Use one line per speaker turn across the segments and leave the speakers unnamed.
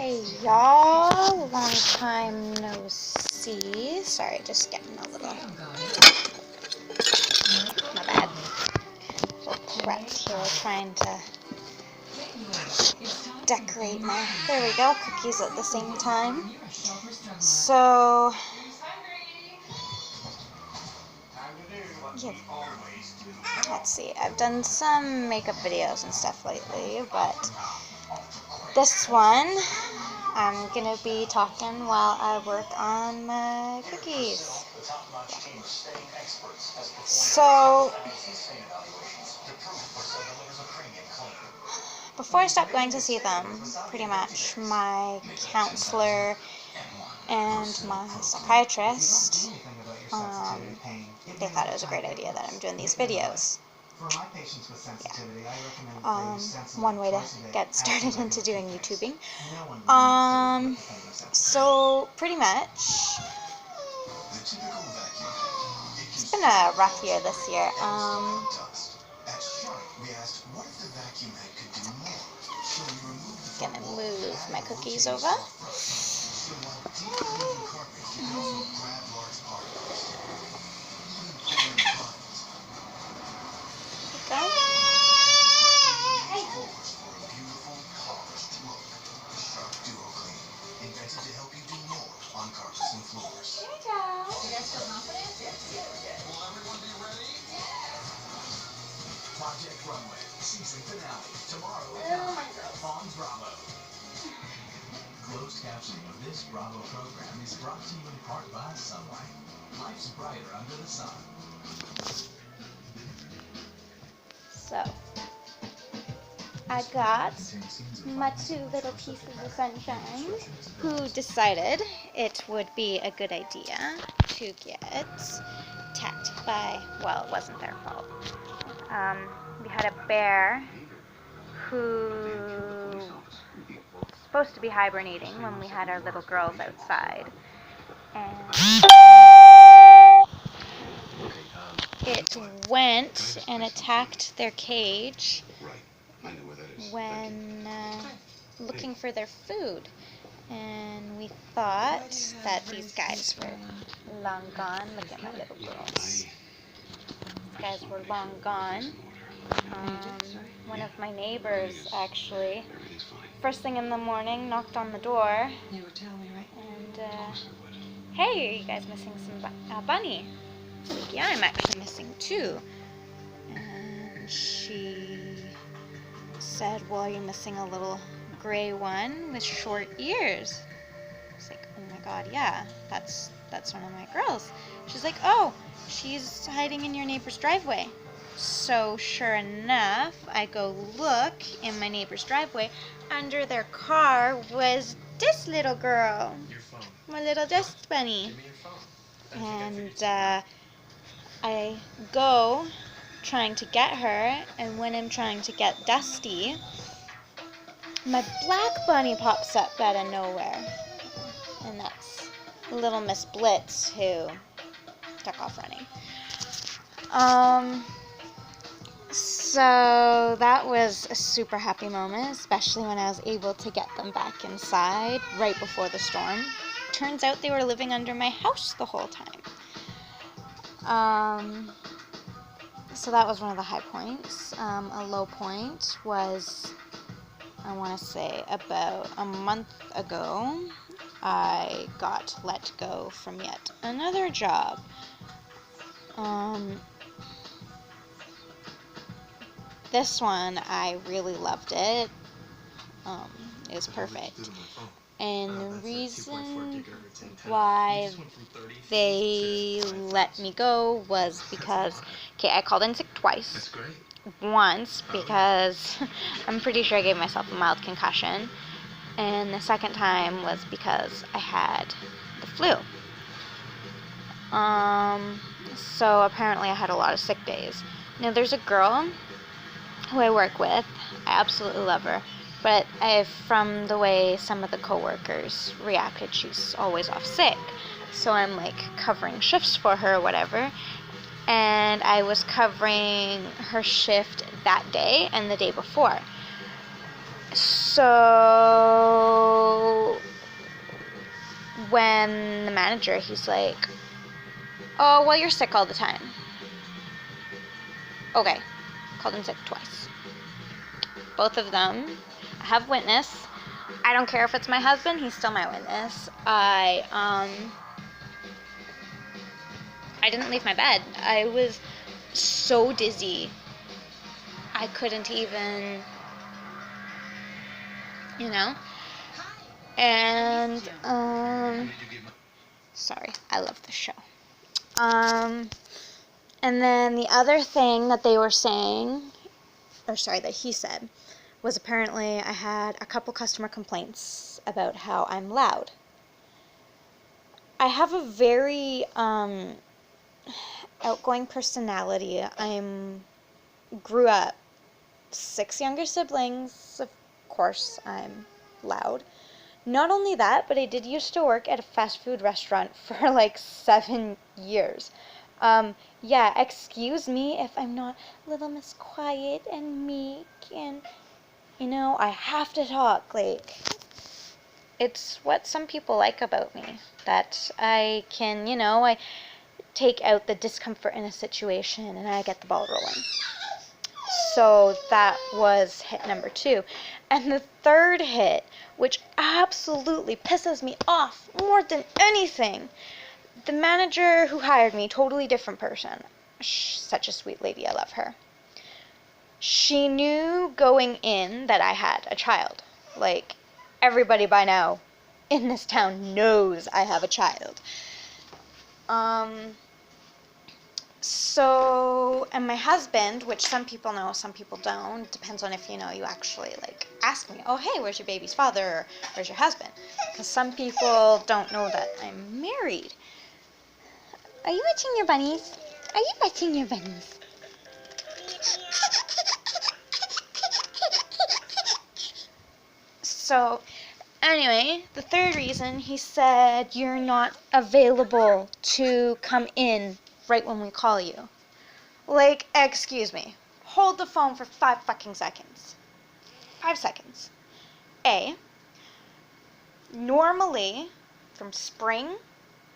Hey y'all, long time no see. Sorry, just getting a little, my bad, little prep here, trying to decorate my, there we go, cookies at the same time. So, yeah, let's see, I've done some makeup videos and stuff lately, but this one, I'm gonna be talking while I work on my cookies. So, before I stopped going to see them, pretty much my counselor and my psychiatrist, they thought it was a great idea that I'm doing these videos. Yeah. One way to get started into doing YouTubing. So pretty much, it's been a rough year this year. Gonna move my cookies over. Go.
Project Runway, season finale, tomorrow on Bravo. Closed captioning of this Bravo program is brought to you in part by Sunlight. Life's brighter under the sun.
So, I got my two little pieces of sunshine who decided it would be a good idea to get attacked by, well, it wasn't their fault. We had a bear who was supposed to be hibernating when we had our little girls outside, and it went and attacked their cage when looking for their food, and we thought that these guys were long gone. Look at my little girls. These guys were long gone. One of my neighbors actually, first thing in the morning, knocked on the door, and hey, are you guys missing some bunny? Like, yeah, I'm actually missing two. And she said, well, you're missing a little gray one with short ears. I was like, oh my god, yeah, that's one of my girls. She's like, oh, she's hiding in your neighbor's driveway. So sure enough, I go look in my neighbor's driveway. Under their car was this little girl, my little dust bunny. And I go trying to get her, and when I'm trying to get Dusty, my black bunny pops up out of nowhere, and that's little Miss Blitz, who took off running. So that was a super happy moment, especially when I was able to get them back inside right before the storm. Turns out they were living under my house the whole time. So that was one of the high points. A low point was, I want to say, about a month ago, I got let go from yet another job. This one, I really loved it. It was perfect. And the reason why they let me go was because, okay, I called in sick twice. Once because I'm pretty sure I gave myself a mild concussion, and the second time was because I had the flu. So apparently I had a lot of sick days. Now there's a girl who I work with. I absolutely love her, but from the way some of the coworkers reacted, she's always off sick. So I'm like covering shifts for her or whatever, and I was covering her shift that day and the day before. So when the manager, he's like, oh, well, you're sick all the time. Okay, called in sick twice. Both of them. I have witness. I don't care if it's my husband, he's still my witness. I didn't leave my bed. I was so dizzy. I couldn't even, you know? And, sorry, I love this show. And then the other thing that they were saying, that he said, was apparently I had a couple customer complaints about how I'm loud. I have a very outgoing personality. Grew up 6 younger siblings. Of course, I'm loud. Not only that, but I did used to work at a fast food restaurant for like 7 years. Yeah, excuse me if I'm not little Miss Quiet and meek and, I have to talk. Like, it's what some people like about me, that I can, I take out the discomfort in a situation and I get the ball rolling. So that was hit number 2. And the third hit, which absolutely pisses me off more than anything, the manager who hired me, totally different person. Such a sweet lady, I love her. She knew going in that I had a child. Like, everybody by now in this town knows I have a child. So, and my husband, which some people know, some people don't, depends on if, you actually, ask me, oh, hey, where's your baby's father, or where's your husband? Because some people don't know that I'm married. Are you watching your bunnies? Are you watching your bunnies? So, anyway, the third reason, he said, you're not available to come in right when we call you. Like, excuse me. Hold the phone for 5 fucking seconds. 5 seconds. Normally, from spring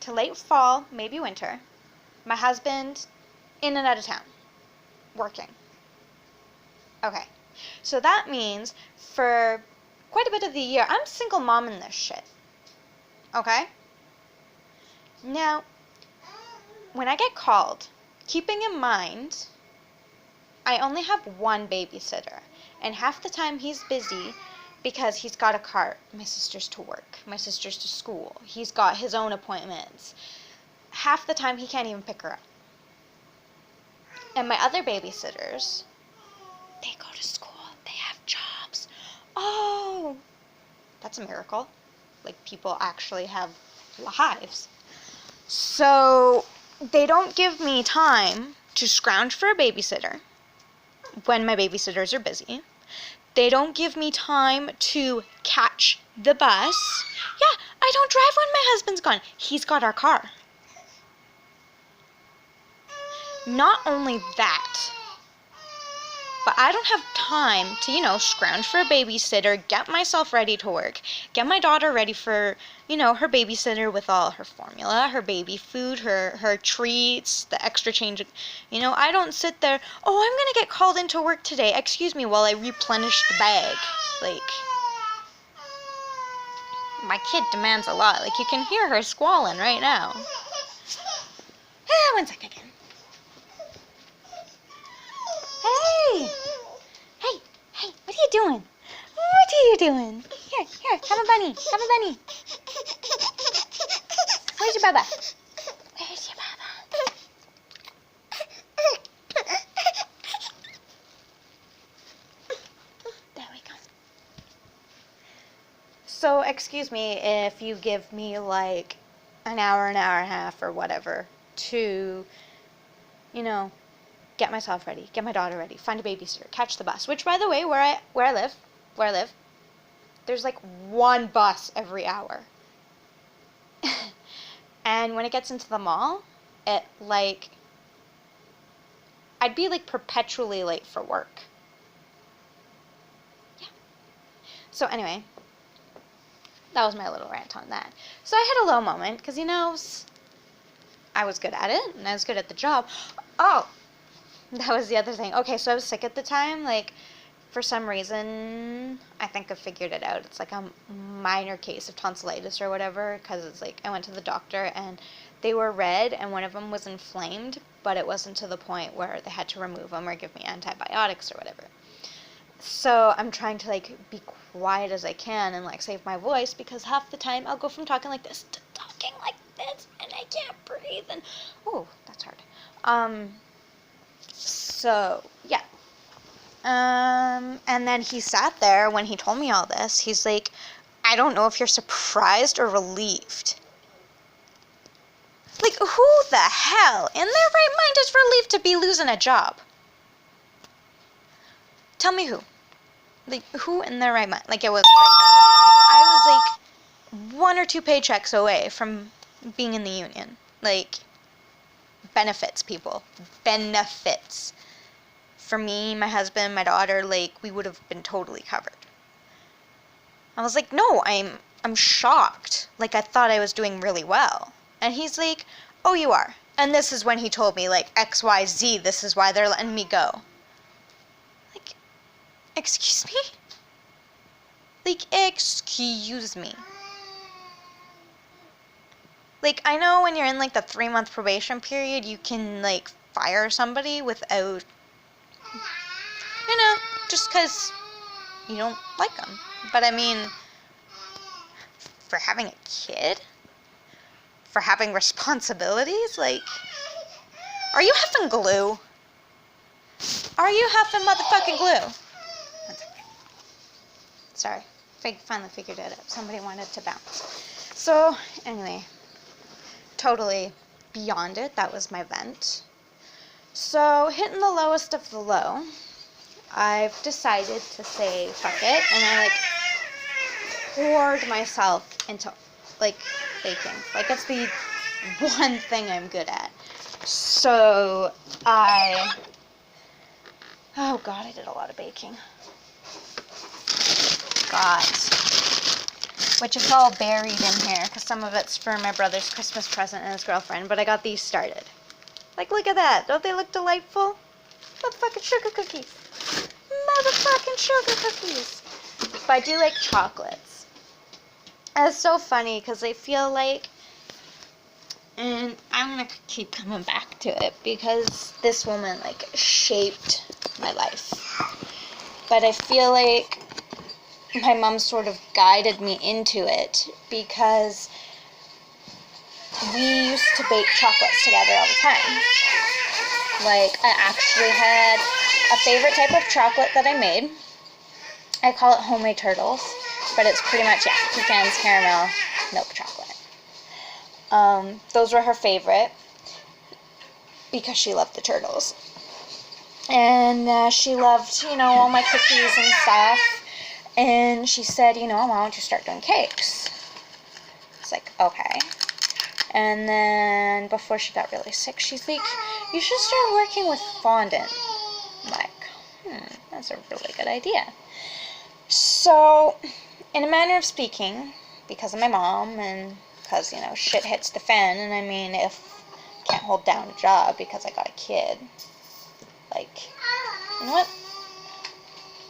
to late fall, maybe winter, my husband in and out of town, working. Okay. So that means for quite a bit of the year, I'm single mom in this shit. Okay? Now, when I get called, keeping in mind, I only have one babysitter, and half the time he's busy because he's got a cart. My sister's to work, my sister's to school, he's got his own appointments. Half the time he can't even pick her up. And my other babysitters, they go to school, they have jobs. Oh, that's a miracle. Like, people actually have lives. So they don't give me time to scrounge for a babysitter when my babysitters are busy. They don't give me time to catch the bus. Yeah, I don't drive when my husband's gone. He's got our car. Not only that, but I don't have time to, scrounge for a babysitter, get myself ready to work, get my daughter ready for, her babysitter with all her formula, her baby food, her treats, the extra change. I don't sit there, oh, I'm going to get called into work today. Excuse me while I replenish the bag. Like, my kid demands a lot. Like, you can hear her squalling right now. One sec again. Hey! Hey, what are you doing? What are you doing? Here, have a bunny. Have a bunny. Where's your baba? Where's your baba? There we go. So, excuse me if you give me like an hour and a half or whatever to, get myself ready, get my daughter ready, find a babysitter, catch the bus. Which, by the way, where I live, there's like one bus every hour. And when it gets into the mall, I'd be like perpetually late for work. Yeah. So anyway, that was my little rant on that. So I had a low moment because he knows I was good at it and I was good at the job. Oh, that was the other thing. Okay, so I was sick at the time. Like, for some reason, I think I figured it out. It's like a minor case of tonsillitis or whatever, because it's like I went to the doctor and they were red and one of them was inflamed, but it wasn't to the point where they had to remove them or give me antibiotics or whatever. So I'm trying to like be quiet as I can and like save my voice, because half the time I'll go from talking like this to talking like this and I can't breathe, and oh, that's hard. So yeah. And then he sat there when he told me all this. He's like, I don't know if you're surprised or relieved. Like, who the hell in their right mind is relieved to be losing a job? Tell me who. Like, who in their right mind? Like, it was great. I was like 1 or 2 paychecks away from being in the union. Like, benefits, people. Benefits. For me, my husband, my daughter, like, we would have been totally covered. I was like, no, I'm shocked. Like, I thought I was doing really well. And he's like, oh, you are. And this is when he told me, like, X, Y, Z, this is why they're letting me go. Like, excuse me? Like, excuse me. Like, I know when you're in, like, the 3-month probation period, you can, like, fire somebody without, you know, just because you don't like them. But, I mean, for having a kid? For having responsibilities? Like, are you huffing glue? Are you huffing motherfucking glue? Sorry. Finally figured it out. Somebody wanted to bounce. So, anyway. Totally beyond it. That was my vent. So, hitting the lowest of the low, I've decided to say fuck it. And I, like, poured myself into, like, baking. Like, it's the one thing I'm good at. So, oh God, I did a lot of baking. Got, which is all buried in here, because some of it's for my brother's Christmas present and his girlfriend, but I got these started. Like, look at that. Don't they look delightful? Motherfucking sugar cookies. Motherfucking sugar cookies. But I do like chocolates. And it's so funny, because I feel like, and I'm going to keep coming back to it, because this woman, like, shaped my life. But I feel like my mom sort of guided me into it, because we used to bake chocolates together all the time. Like, I actually had a favorite type of chocolate that I made. I call it homemade turtles, but it's pretty much, yeah, pecans, caramel, milk chocolate. Those were her favorite, because she loved the turtles. And she loved, you know, all my cookies and stuff. And she said, you know, why don't you start doing cakes? It's like, okay. And then before she got really sick, she's like, you should start working with fondant. I'm like, that's a really good idea. So, in a manner of speaking, because of my mom and because, you know, shit hits the fan, and I mean, if I can't hold down a job because I got a kid, like, you know what?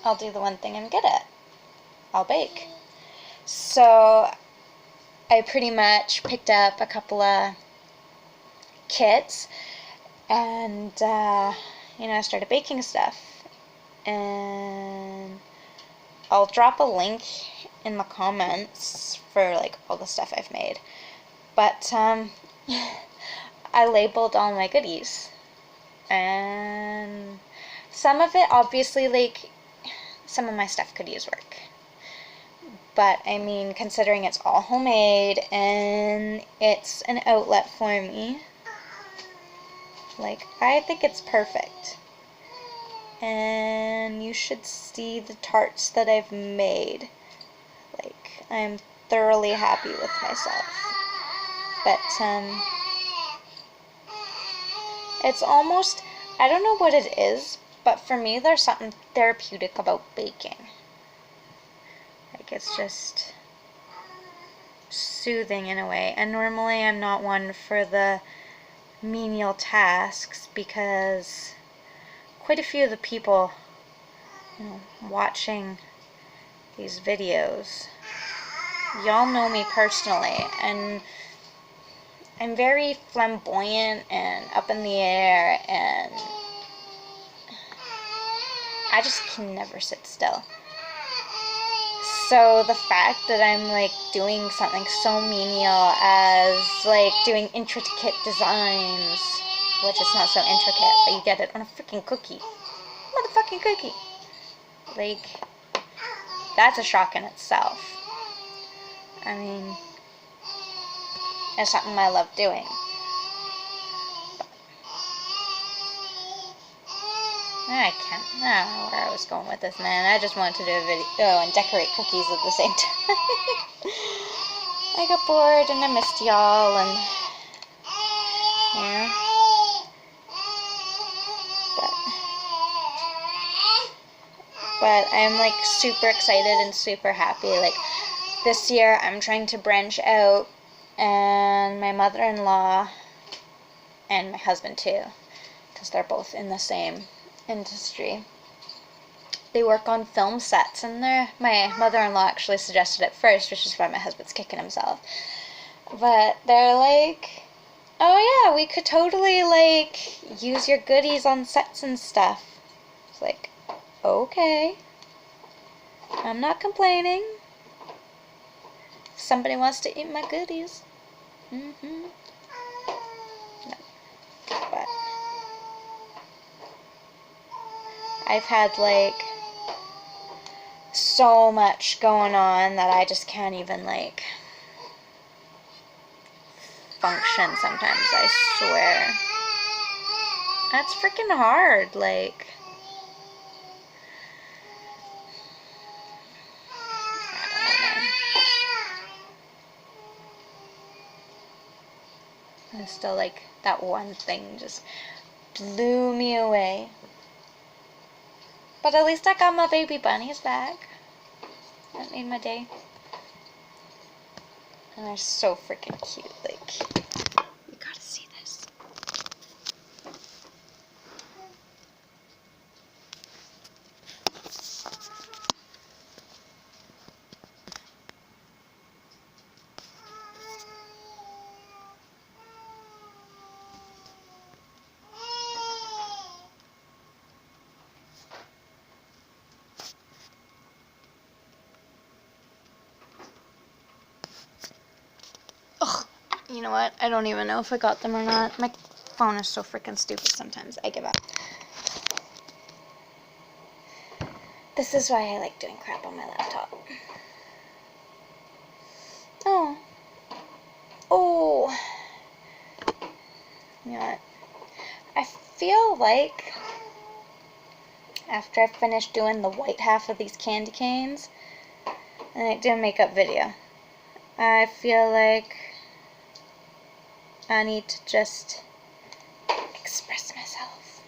I'll do the one thing I'm good at. I'll bake. So, I pretty much picked up a couple of kits and, you know, I started baking stuff. And I'll drop a link in the comments for, like, all the stuff I've made. But, I labeled all my goodies. And some of it, obviously, like, some of my stuff could use work. But, I mean, considering it's all homemade and it's an outlet for me, like, I think it's perfect. And you should see the tarts that I've made. Like, I'm thoroughly happy with myself. But, it's almost, I don't know what it is, but for me, there's something therapeutic about baking. Like, it's just, soothing in a way. And normally I'm not one for the menial tasks because quite a few of the people, watching these videos, y'all know me personally, and I'm very flamboyant and up in the air, and I just can never sit still. So the fact that I'm like doing something so menial as like doing intricate designs, which is not so intricate, but you get it on a freaking cookie. Motherfucking cookie. Like, that's a shock in itself. I mean, it's something I love doing. I don't know where I was going with this, man. I just wanted to do a video and decorate cookies at the same time. I got bored and I missed y'all, and yeah. But I'm like super excited and super happy. Like, this year I'm trying to branch out, and my mother-in-law and my husband too, because they're both in the same industry. They work on film sets, and my mother-in-law actually suggested it first, which is why my husband's kicking himself. But they're like, oh yeah, we could totally like use your goodies on sets and stuff. It's like, okay, I'm not complaining. If somebody wants to eat my goodies. No. But I've had like so much going on that I just can't even like function sometimes, I swear. That's freaking hard, like. And still, like, that one thing just blew me away. But at least I got my baby bunnies back. That made my day. And they're so freaking cute. Like, you gotta see this. Ugh. You know what? I don't even know if I got them or not. My phone is so freaking stupid sometimes. I give up. This is why I like doing crap on my laptop. Oh. Oh. You know what? I feel like after I finish doing the white half of these candy canes, and I do a makeup video, I feel like I need to just express myself.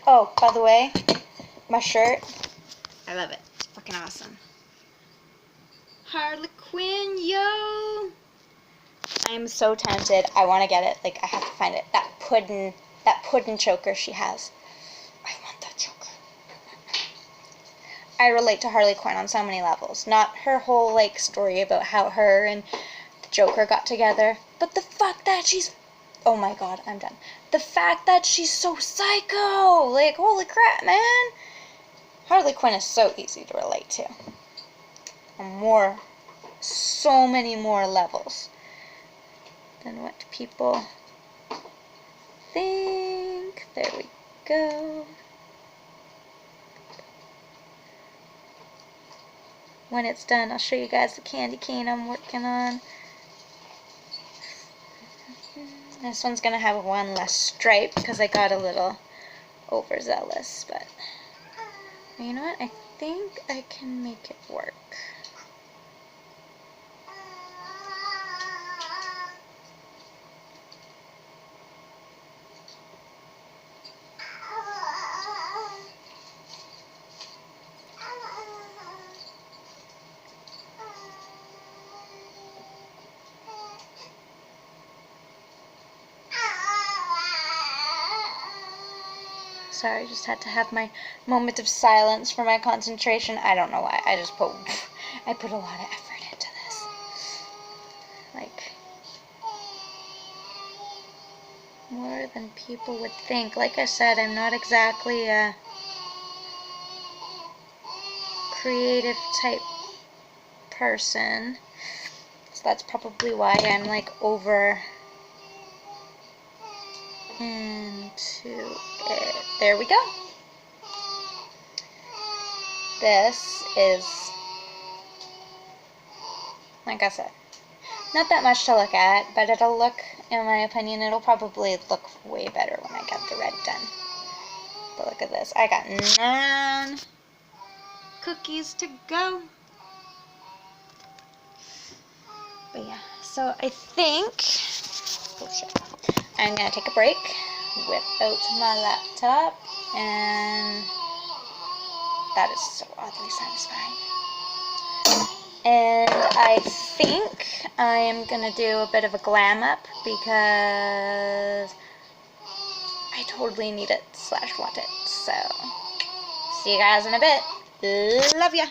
Oh, by the way, my shirt, I love it. It's freaking awesome. Harley Quinn, yo! I am so tempted. I want to get it. Like, I have to find it. That pudding choker she has. I want that choker. I relate to Harley Quinn on so many levels. Not her whole, like, story about how her and the Joker got together, but the fact that she's... Oh my god, I'm done. The fact that she's so psycho! Like, holy crap, man! Harley Quinn is so easy to relate to. So many more levels than what people think. There we go. When it's done, I'll show you guys the candy cane I'm working on. This one's gonna have one less stripe because I got a little overzealous, but you know what? I think I can make it work. Sorry, just had to have my moment of silence for my concentration. I don't know why. I put a lot of effort into this. Like, more than people would think. Like I said, I'm not exactly a creative type person. So that's probably why I'm like over into it. There we go. This is, like I said, not that much to look at, but it'll look, in my opinion, it'll probably look way better when I get the red done. But look at this. I got 9 cookies to go. But yeah, so I think, oh shit, I'm going to take a break, whip out my laptop, and that is so oddly satisfying. And I think I am going to do a bit of a glam up because I totally need it / want it. So, see you guys in a bit. Love ya!